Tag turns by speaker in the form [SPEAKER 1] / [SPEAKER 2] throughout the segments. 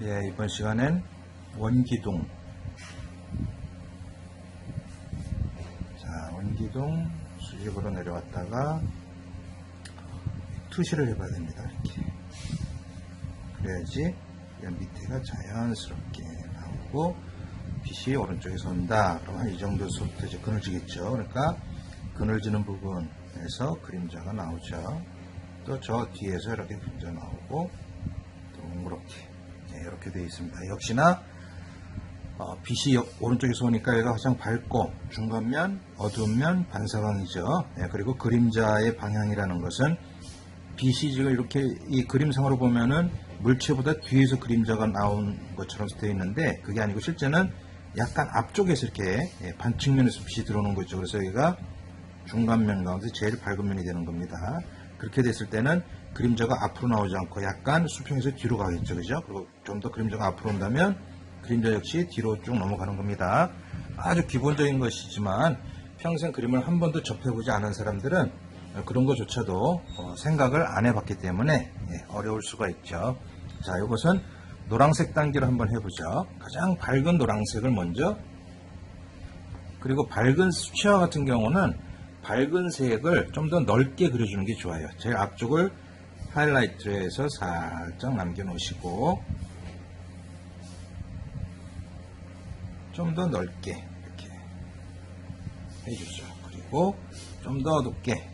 [SPEAKER 1] 예, 이번 시간엔 원기둥. 자, 원기둥 수직으로 내려왔다가 투시를 해봐야 됩니다. 이렇게. 그래야지 밑에가 자연스럽게 나오고 빛이 오른쪽에서 온다. 그럼 한 이 정도서부터 이제 그늘지겠죠. 그러니까 그늘지는 부분에서 그림자가 나오죠. 또 저 뒤에서 이렇게 그림자 나오고 동그랗게 이렇게 되어 있습니다. 역시나 빛이 오른쪽에서 오니까 여기가 가장 밝고 중간면, 어두운 면, 반사광이죠. 그리고 그림자의 방향이라는 것은 빛이 지금 이렇게 이 그림상으로 보면은 물체보다 뒤에서 그림자가 나온 것처럼 되어 있는데 그게 아니고 실제는 약간 앞쪽에서 이렇게 반측면에서 빛이 들어오는 거죠. 그래서 여기가 중간면 가운데 제일 밝은 면이 되는 겁니다. 그렇게 됐을 때는 그림자가 앞으로 나오지 않고 약간 수평에서 뒤로 가겠죠. 그죠? 그리고 좀 더 그림자가 앞으로 온다면 그림자 역시 뒤로 쭉 넘어가는 겁니다. 아주 기본적인 것이지만 평생 그림을 한 번도 접해보지 않은 사람들은 그런 것조차도 생각을 안 해봤기 때문에 어려울 수가 있죠. 자, 이것은 노란색 단계로 한번 해보죠. 가장 밝은 노란색을 먼저, 그리고 밝은 수채화 같은 경우는 밝은 색을 좀 더 넓게 그려주는 게 좋아요. 제일 앞쪽을 하이라이트로 해서 살짝 남겨놓으시고 좀 더 넓게 이렇게 해주죠. 그리고 좀 더 어둡게,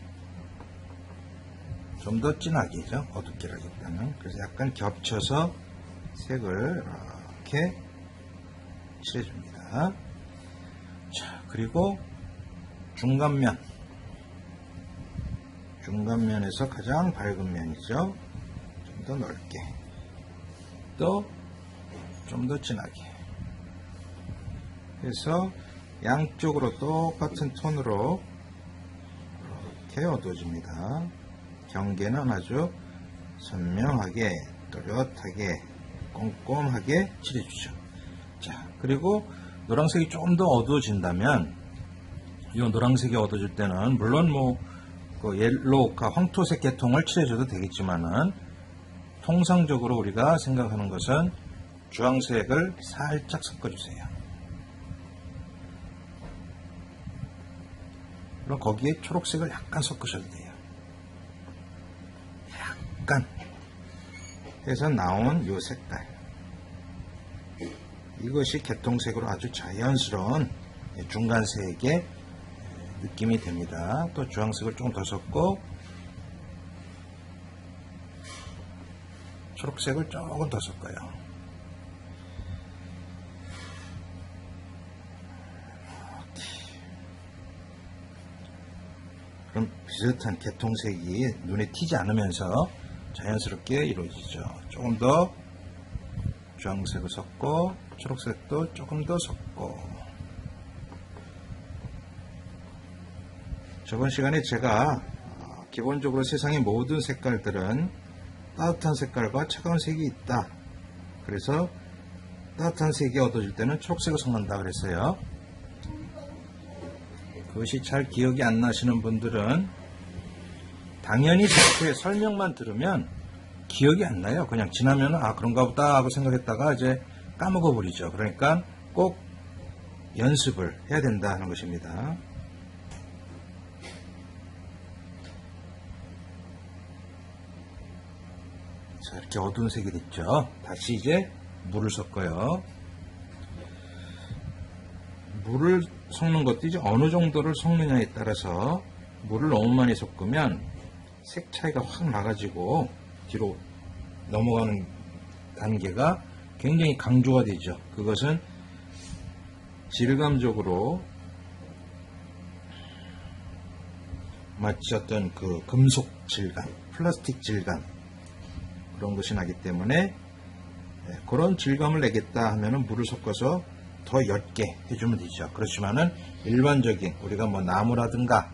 [SPEAKER 1] 좀 더 진하게죠. 어둡게라기보다는. 그래서 약간 겹쳐서 색을 이렇게 칠해줍니다. 자, 그리고 중간면에서 가장 밝은 면이죠. 좀 더 넓게, 또 좀 더 진하게 해서 양쪽으로 똑같은 톤으로 이렇게 어두워집니다. 경계는 아주 선명하게, 또렷하게, 꼼꼼하게 칠해주죠. 자, 그리고 노란색이 조금 더 어두워진다면, 이 노란색이 어두워질 때는 물론 그 옐로우카 황토색 계통을 칠해줘도 되겠지만은 통상적으로 우리가 생각하는 것은 주황색을 살짝 섞어주세요. 그럼 거기에 초록색을 약간 섞으셔도 돼요. 약간 해서 나온 이 색깔, 이것이 개통색으로 아주 자연스러운 중간색의 느낌이 됩니다. 또 주황색을 조금 더 섞고 초록색을 조금 더 섞어요. 그럼 비슷한 개통색이 눈에 튀지 않으면서 자연스럽게 이루어지죠. 조금 더 주황색을 섞고 초록색도 조금 더 섞고. 저번 시간에 제가 기본적으로 세상의 모든 색깔들은 따뜻한 색깔과 차가운 색이 있다. 그래서 따뜻한 색이 어두워질 때는 초록색을 섞는다 그랬어요. 그것이 잘 기억이 안 나시는 분들은 당연히 text의 설명만 들으면 기억이 안 나요. 그냥 지나면 그런가 보다 하고 생각했다가 이제 까먹어 버리죠. 그러니까 꼭 연습을 해야 된다는 것입니다. 자, 이렇게 어두운 색이 됐죠. 다시 이제 물을 섞어요. 물을 섞는 것도 이제 어느 정도를 섞느냐에 따라서 물을 너무 많이 섞으면 색 차이가 확 나가지고 뒤로 넘어가는 단계가 굉장히 강조가 되죠. 그것은 질감적으로 마치 어떤 그 금속 질감, 플라스틱 질감, 그런 것이 나기 때문에 그런 질감을 내겠다 하면은 물을 섞어서 더 옅게 해주면 되죠. 그렇지만은 일반적인 우리가 나무라든가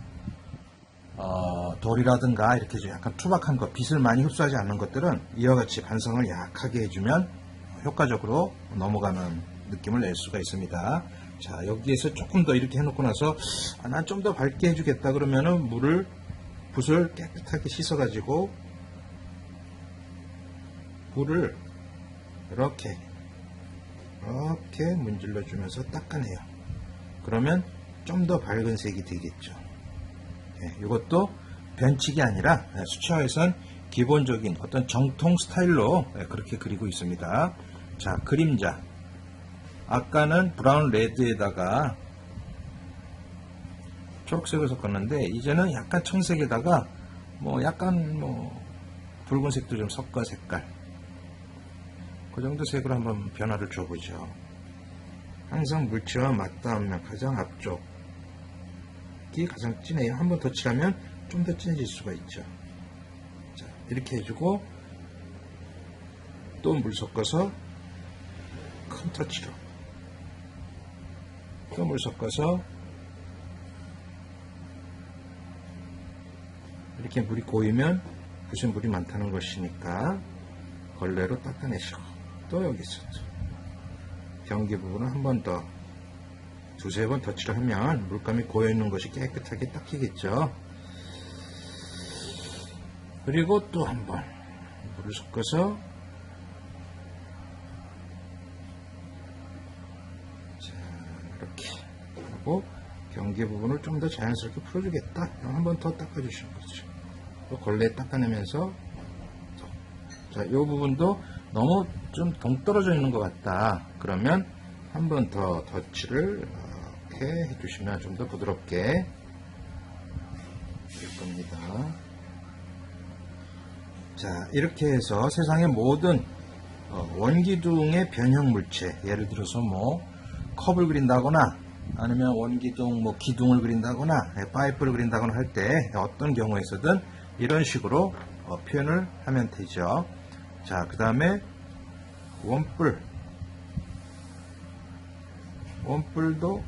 [SPEAKER 1] 돌이라든가 이렇게 약간 투박한 것, 빛을 많이 흡수하지 않는 것들은 이와 같이 반성을 약하게 해주면 효과적으로 넘어가는 느낌을 낼 수가 있습니다. 자, 여기에서 조금 더 이렇게 해놓고 나서 난 좀 더 밝게 해주겠다 그러면은 붓을 깨끗하게 씻어 가지고 물을 이렇게 문질러 주면서 닦아내요. 그러면 좀 더 밝은 색이 되겠죠. 이것도 변칙이 아니라 수채화에선 기본적인 어떤 정통 스타일로 그렇게 그리고 있습니다. 자, 그림자. 아까는 브라운 레드에다가 초록색을 섞었는데 이제는 약간 청색에다가 약간 붉은색도 좀 섞어 색깔. 그 정도 색으로 한번 변화를 줘보죠. 항상 물체와 맞닿으면 가장 앞쪽이 가장 진해요. 한번 더 칠하면 좀 더 진해질 수가 있죠. 자, 이렇게 해주고 또 물 섞어서 큰 터치로 또 물 섞어서 이렇게 물이 고이면 붓에 물이 많다는 것이니까 걸레로 닦아내시고 또 여기서 경계 부분을 한 번 더 두세 번 터치를 하면 물감이 고여있는 것이 깨끗하게 닦이겠죠. 그리고 또 한 번 물을 섞어서 자, 이렇게 하고 경계 부분을 좀 더 자연스럽게 풀어주겠다. 한 번 더 닦아주시는 거죠. 또 걸레에 닦아내면서 자, 이 부분도 너무 좀 동떨어져 있는 것 같다. 그러면 한 번 더 터치를 이렇게 해주시면 좀 더 부드럽게 될 겁니다. 자, 이렇게 해서 세상의 모든 원기둥의 변형 물체, 예를 들어서 컵을 그린다거나 아니면 원기둥 기둥을 그린다거나 파이프를 그린다거나 할 때 어떤 경우에서든 이런 식으로 표현을 하면 되죠. 자, 그 다음에 원뿔도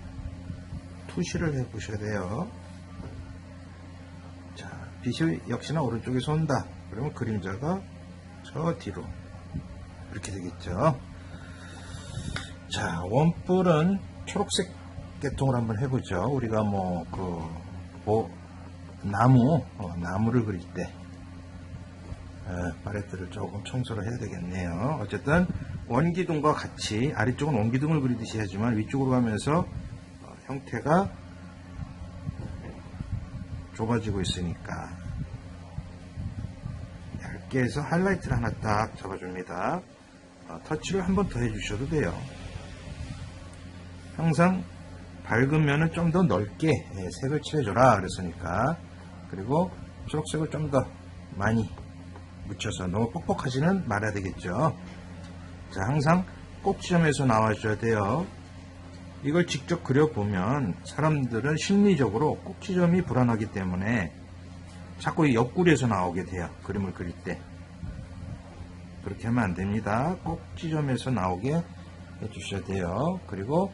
[SPEAKER 1] 투시를 해 보셔야 돼요. 자, 빛이 역시나 오른쪽에서 온다. 그러면 그림자가 저 뒤로 이렇게 되겠죠. 자, 원뿔은 초록색 계통을 한번 해보죠. 우리가 나무를 그릴 때 팔레트를 조금 청소를 해야 되겠네요. 어쨌든 원기둥과 같이 아래쪽은 원기둥을 그리듯이 하지만 위쪽으로 가면서 형태가 좁아지고 있으니까 얇게 해서 하이라이트를 하나 딱 잡아줍니다. 터치를 한 번 더 해주셔도 돼요. 항상 밝은 면은 좀 더 넓게 색을 칠해줘라 그랬으니까. 그리고 초록색을 좀 더 많이 묻혀서 너무 뻑뻑하지는 말아야 되겠죠. 자, 항상 꼭지점에서 나와줘야 돼요. 이걸 직접 그려보면 사람들은 심리적으로 꼭지점이 불안하기 때문에 자꾸 옆구리에서 나오게 돼요. 그림을 그릴 때. 그렇게 하면 안 됩니다. 꼭지점에서 나오게 해주셔야 돼요. 그리고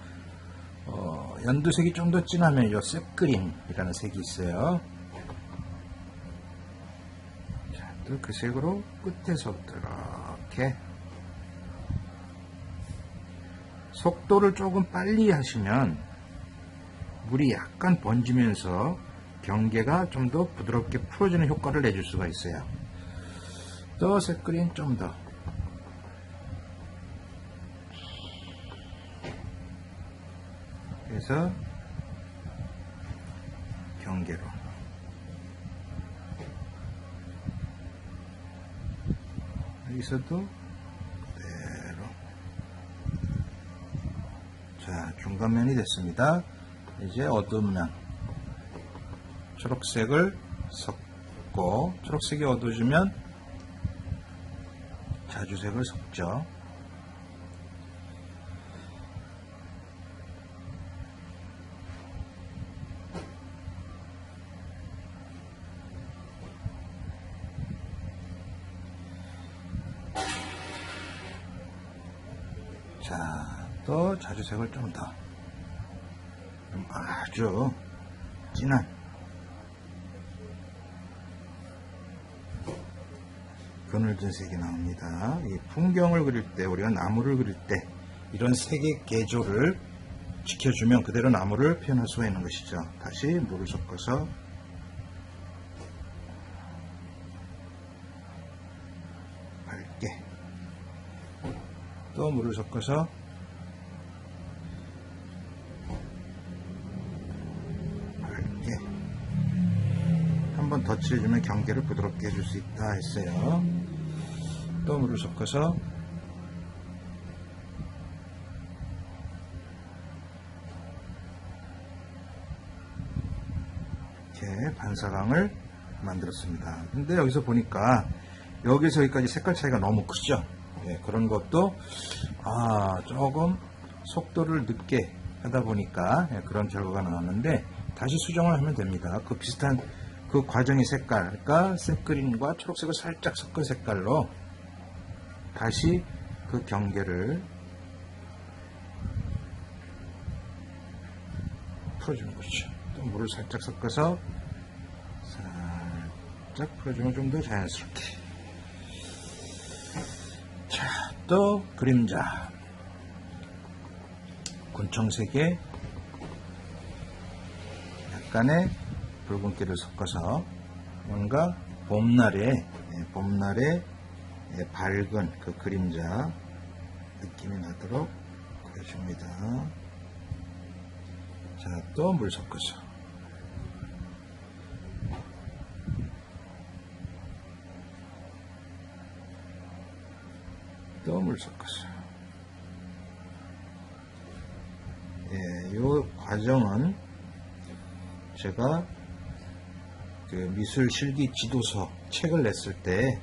[SPEAKER 1] 연두색이 좀 더 진하면 이 쇳그린이라는 색이 있어요. 자, 또 그 색으로 끝에서부터 이렇게 속도를 조금 빨리 하시면 물이 약간 번지면서 경계가 좀 더 부드럽게 풀어지는 효과를 내줄 수가 있어요. 또 쇳그린 좀 더. 그래서 경계로. 여기서도 그대로. 자, 중간면이 됐습니다. 이제 어두운 면. 초록색을 섞고, 초록색이 어두워지면 자주색을 섞죠. 자, 또 자주색을 좀 더. 아주 진한 그늘진 색이 나옵니다. 이 풍경을 그릴 때, 우리가 나무를 그릴 때 이런 색의 개조를 지켜주면 그대로 나무를 표현할 수가 있는 것이죠. 다시 물을 섞어서 밝게 또 물을 섞어서 밝게 한 번 더 칠해주면 경계를 부드럽게 해줄 수 있다 했어요. 또 물을 섞어서 이렇게 반사광을 만들었습니다. 근데 여기서 보니까 여기서 여기까지 색깔 차이가 너무 크죠. 그런 것도 조금 속도를 늦게 하다 보니까 그런 결과가 나왔는데, 다시 수정을 하면 됩니다. 그 비슷한 그 과정의 색깔, 그러니까 샘그린과 초록색을 살짝 섞은 색깔로 다시 그 경계를 풀어주는 거죠. 또 물을 살짝 섞어서 살짝 풀어주면 좀 더 자연스럽게. 자, 또 그림자. 군청색에 약간의 붉은기를 섞어서 뭔가 봄날에 밝은 그 그림자 느낌이 나도록 그려줍니다. 자, 또 물 섞어서 또 물 섞어서. 이 과정은 제가 그 미술 실기 지도서 책을 냈을 때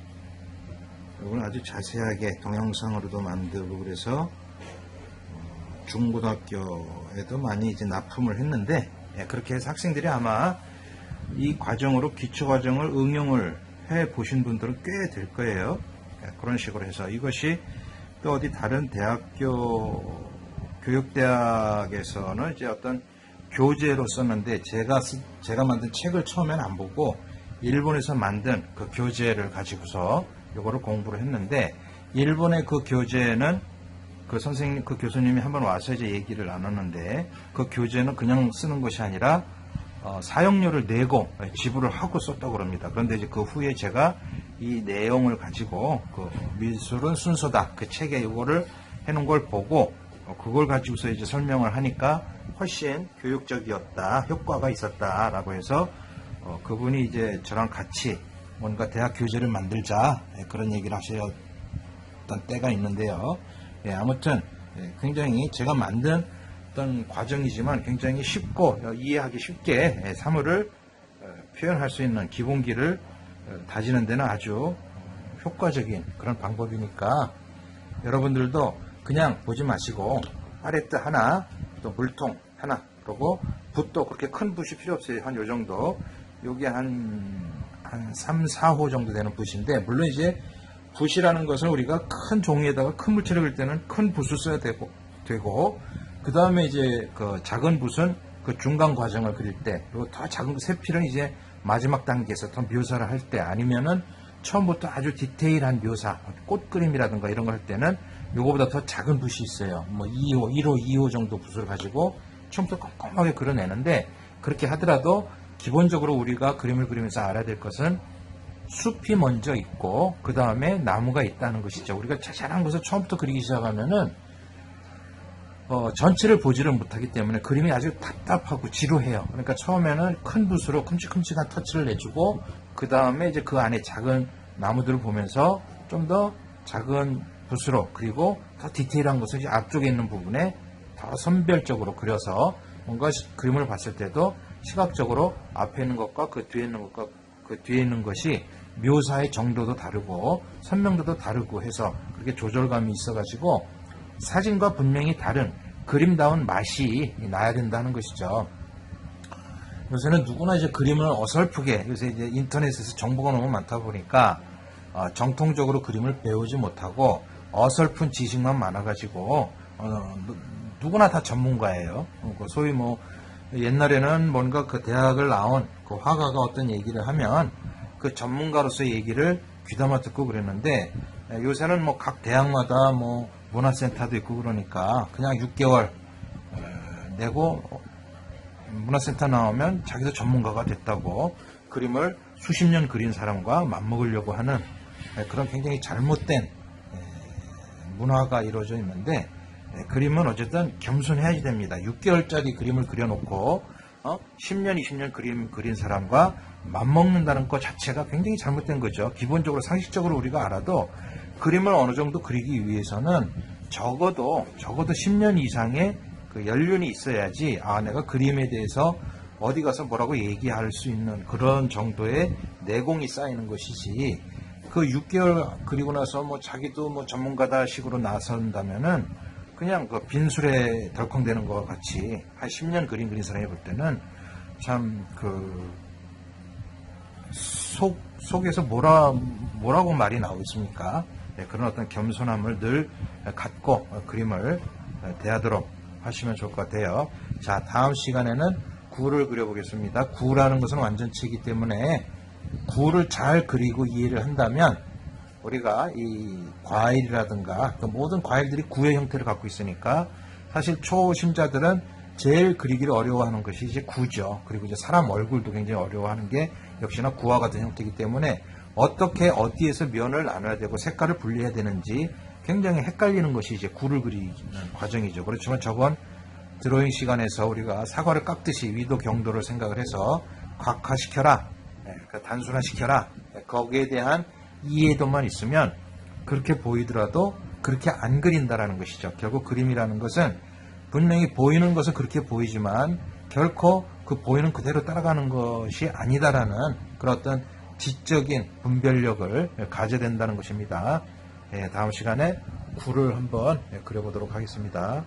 [SPEAKER 1] 이걸 아주 자세하게 동영상으로도 만들고 그래서 중고등학교에도 많이 이제 납품을 했는데, 그렇게 해서 학생들이 아마 이 과정으로 기초 과정을 응용을 해 보신 분들은 꽤 될 거예요. 그런 식으로 해서 이것이 또 어디 다른 대학교 교육대학에서는 이제 어떤 교재로 썼는데, 제가 만든 책을 처음엔 안 보고 일본에서 만든 그 교재를 가지고서 이거를 공부를 했는데, 일본의 그 교재는 그 선생님, 그 교수님이 한번 와서 이제 얘기를 나눴는데, 그 교재는 그냥 쓰는 것이 아니라 사용료를 내고 지불을 하고 썼다고 그럽니다. 그런데 이제 그 후에 제가 이 내용을 가지고 그 미술은 순서다 그 책에 이거를 해놓은 걸 보고 그걸 가지고서 이제 설명을 하니까 훨씬 교육적이었다, 효과가 있었다라고 해서 그분이 이제 저랑 같이 뭔가 대학 교재를 만들자 그런 얘기를 하셨던 때가 있는데요. 아무튼 굉장히 제가 만든 어떤 과정이지만 굉장히 쉽고 이해하기 쉽게 사물을 표현할 수 있는 기본기를 다지는 데는 아주 효과적인 그런 방법이니까 여러분들도 그냥 보지 마시고 팔레트 하나, 또 물통 하나, 그리고 붓도 그렇게 큰 붓이 필요 없어요. 한 요 정도. 요게 한 3, 4호 정도 되는 붓인데, 물론 이제 붓이라는 것은 우리가 큰 종이에다가 큰 물체를 그릴 때는 큰 붓을 써야 되고 그 다음에 이제 그 작은 붓은 그 중간 과정을 그릴 때, 그리고 더 작은 세필은 이제 마지막 단계에서 더 묘사를 할 때, 아니면은 처음부터 아주 디테일한 묘사, 꽃 그림이라든가 이런 걸 할 때는 요거보다 더 작은 붓이 있어요. 뭐 2호, 1호, 2호 정도 붓을 가지고 처음부터 꼼꼼하게 그려내는데, 그렇게 하더라도 기본적으로 우리가 그림을 그리면서 알아야 될 것은 숲이 먼저 있고 그 다음에 나무가 있다는 것이죠. 우리가 자잘한 것을 처음부터 그리기 시작하면은 전체를 보지를 못하기 때문에 그림이 아주 답답하고 지루해요. 그러니까 처음에는 큰 붓으로 큼직큼직한 터치를 내주고 그 다음에 이제 그 안에 작은 나무들을 보면서 좀 더 작은 붓으로, 그리고 더 디테일한 것을 이제 앞쪽에 있는 부분에 더 선별적으로 그려서 뭔가 그림을 봤을 때도 시각적으로 앞에 있는 것과 그 뒤에 있는 것과 그 뒤에 있는 것이 묘사의 정도도 다르고 선명도도 다르고 해서 그렇게 조절감이 있어가지고 사진과 분명히 다른 그림다운 맛이 나야 된다는 것이죠. 요새는 누구나 이제 그림을 어설프게, 요새 이제 인터넷에서 정보가 너무 많다 보니까 정통적으로 그림을 배우지 못하고 어설픈 지식만 많아가지고 누구나 다 전문가예요. 소위 뭐 옛날에는 뭔가 그 대학을 나온 그 화가가 어떤 얘기를 하면 그 전문가로서의 얘기를 귀담아 듣고 그랬는데, 요새는 뭐 각 대학마다 뭐 문화센터도 있고 그러니까 그냥 6개월 내고 문화센터 나오면 자기도 전문가가 됐다고 그림을 수십 년 그린 사람과 맞먹으려고 하는 그런 굉장히 잘못된 문화가 이루어져 있는데 그림은 어쨌든 겸손해야지 됩니다. 6개월짜리 그림을 그려놓고 10년, 20년 그림 그린 사람과 맞먹는다는 것 자체가 굉장히 잘못된 거죠. 기본적으로 상식적으로 우리가 알아도 그림을 어느 정도 그리기 위해서는 적어도 10년 이상의 그 연륜이 있어야지 내가 그림에 대해서 어디 가서 뭐라고 얘기할 수 있는 그런 정도의 내공이 쌓이는 것이지, 그 6개월 그리고 나서 뭐 자기도 뭐 전문가다 식으로 나선다면은 그냥 그 빈술에 덜컹대는 것 같이 한 10년 그림 그린 사람이 볼 때는 참 그 속에서 뭐라고 말이 나오겠습니까? 그런 어떤 겸손함을 늘 갖고 그림을 대하도록 하시면 좋을 것 같아요. 자, 다음 시간에는 구를 그려보겠습니다. 구라는 것은 완전체이기 때문에 구를 잘 그리고 이해를 한다면 우리가 이 과일이라든가 모든 과일들이 구의 형태를 갖고 있으니까 사실 초심자들은 제일 그리기를 어려워하는 것이 이제 구죠. 그리고 이제 사람 얼굴도 굉장히 어려워하는 게 역시나 구와 같은 형태이기 때문에 어떻게 어디에서 면을 나눠야 되고 색깔을 분리해야 되는지 굉장히 헷갈리는 것이 이제 구를 그리는 과정이죠. 그렇지만 저번 드로잉 시간에서 우리가 사과를 깎듯이 위도 경도를 생각을 해서 각화시켜라, 단순화시켜라, 거기에 대한 이해도만 있으면 그렇게 보이더라도 그렇게 안 그린다라는 것이죠. 결국 그림이라는 것은 분명히 보이는 것은 그렇게 보이지만 결코 그 보이는 그대로 따라가는 것이 아니다라는 그런 어떤 지적인 분별력을 가져야 된다는 것입니다. 다음 시간에 구를 한번 그려보도록 하겠습니다.